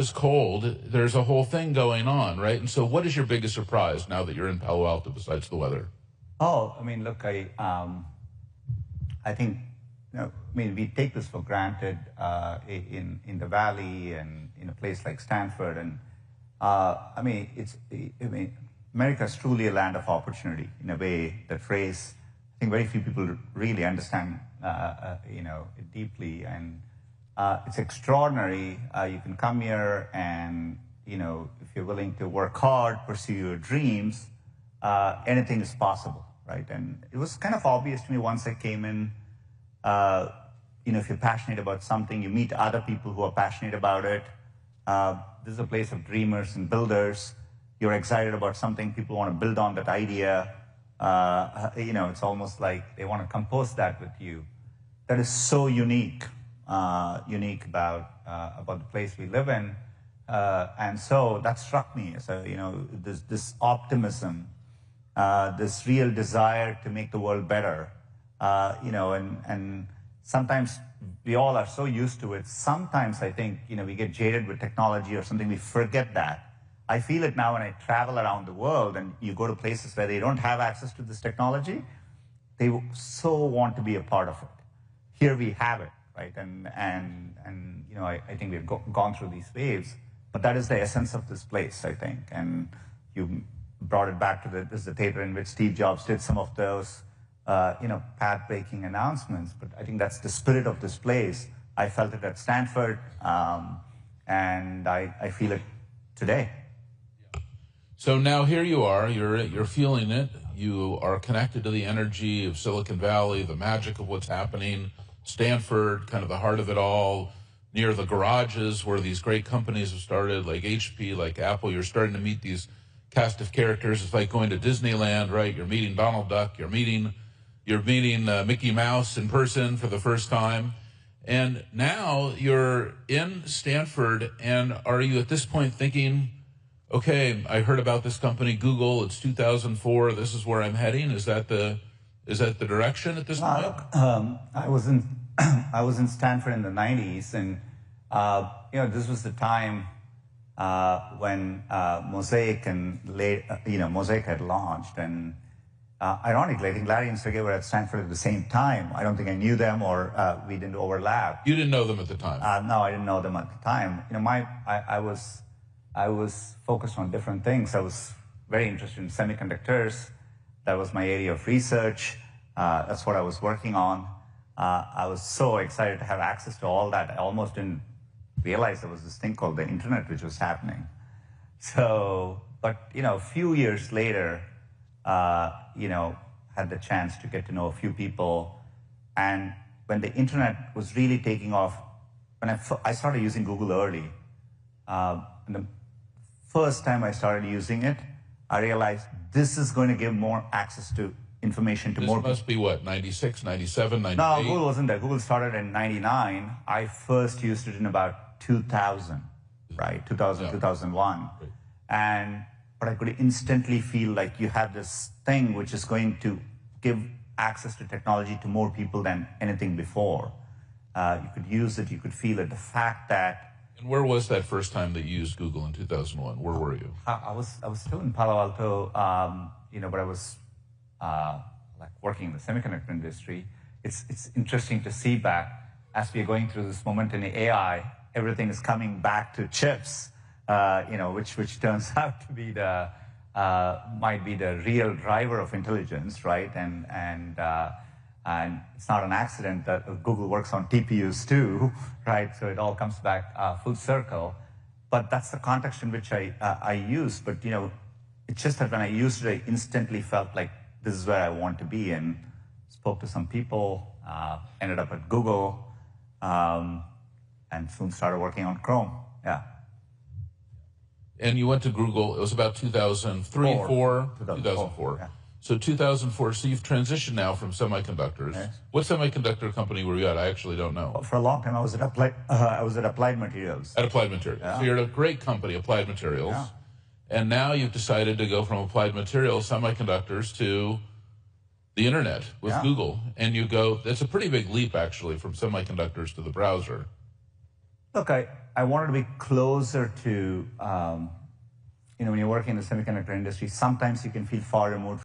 it's cold, there's a whole thing going on, right? And so what is your biggest surprise now that you're in Palo Alto besides the weather? Oh, I mean, look, I think, I mean, we take this for granted in the Valley and in a place like Stanford. And I mean, America is truly a land of opportunity in a way. That phrase, I think very few people really understand, it deeply. And it's extraordinary. You can come here and, if you're willing to work hard, pursue your dreams, anything is possible, right? And it was kind of obvious to me once I came in. If you're passionate about something, you meet other people who are passionate about it. This is a place of dreamers and builders. You're excited about something, people want to build on that idea. It's almost like they want to compose that with you. That is so unique about the place we live in. And so that struck me. So, this optimism, this real desire to make the world better. And sometimes we all are so used to it. Sometimes I think, we get jaded with technology or something, we forget that. I feel it now when I travel around the world and you go to places where they don't have access to this technology, they so want to be a part of it. Here we have it, right? And I think we've gone through these waves, but that is the essence of this place, I think. And you brought it back to the theater in which Steve Jobs did some of those path-breaking announcements, but I think that's the spirit of this place. I felt it at Stanford, and I feel it today. So now here you are, you're feeling it. You are connected to the energy of Silicon Valley, the magic of what's happening. Stanford, kind of the heart of it all, near the garages where these great companies have started, like HP, like Apple. You're starting to meet these cast of characters. It's like going to Disneyland, right? You're meeting Donald Duck, you're meeting Mickey Mouse in person for the first time. And now you're in Stanford, and are you at this point thinking, okay, I heard about this company, Google, it's 2004, this is where I'm heading? Is that the direction at this point? Look, I was in Stanford in the 90s, and this was the time when Mosaic Mosaic had launched. And ironically, I think Larry and Sergey were at Stanford at the same time. I don't think I knew them, or we didn't overlap. You didn't know them at the time? No, I didn't know them at the time. I was focused on different things. I was very interested in semiconductors. That was my area of research. That's what I was working on. I was so excited to have access to all that. I almost didn't realize there was this thing called the internet which was happening. So, but a few years later, had the chance to get to know a few people. And when the internet was really taking off, when I started using Google early, and the first time I started using it, I realized this is going to give more access to information to more people. This must be what, 96, 97, 98? No, Google wasn't there. Google started in 99. I first used it in about 2000, right? 2000, yeah. 2001. Right. But I could instantly feel like you have this thing which is going to give access to technology to more people than anything before. You could use it, you could feel it. The fact that... And where was that first time that you used Google in 2001? Where were you? I was still in Palo Alto, but I was working in the semiconductor industry. It's interesting to see back as we are going through this moment in AI, everything is coming back to chips. Which turns out to be might be the real driver of intelligence, right? And it's not an accident that Google works on TPUs too, right? So it all comes back full circle. But that's the context in which I use. But it's just that when I used it, I instantly felt like this is where I want to be, and spoke to some people, ended up at Google, and soon started working on Chrome. Yeah. And you went to Google, it was about 2003, 2004. Yeah. So 2004, so you've transitioned now from semiconductors. Yes. What semiconductor company were you at? I actually don't know. For a long time, I was at Applied Materials. At Applied Materials. Yeah. So you're at a great company, Applied Materials. Yeah. And now you've decided to go from Applied Materials, semiconductors, to the internet with Google. And you go, that's a pretty big leap, actually, from semiconductors to the browser. Look, I wanted to be closer to, when you're working in the semiconductor industry, sometimes you can feel far removed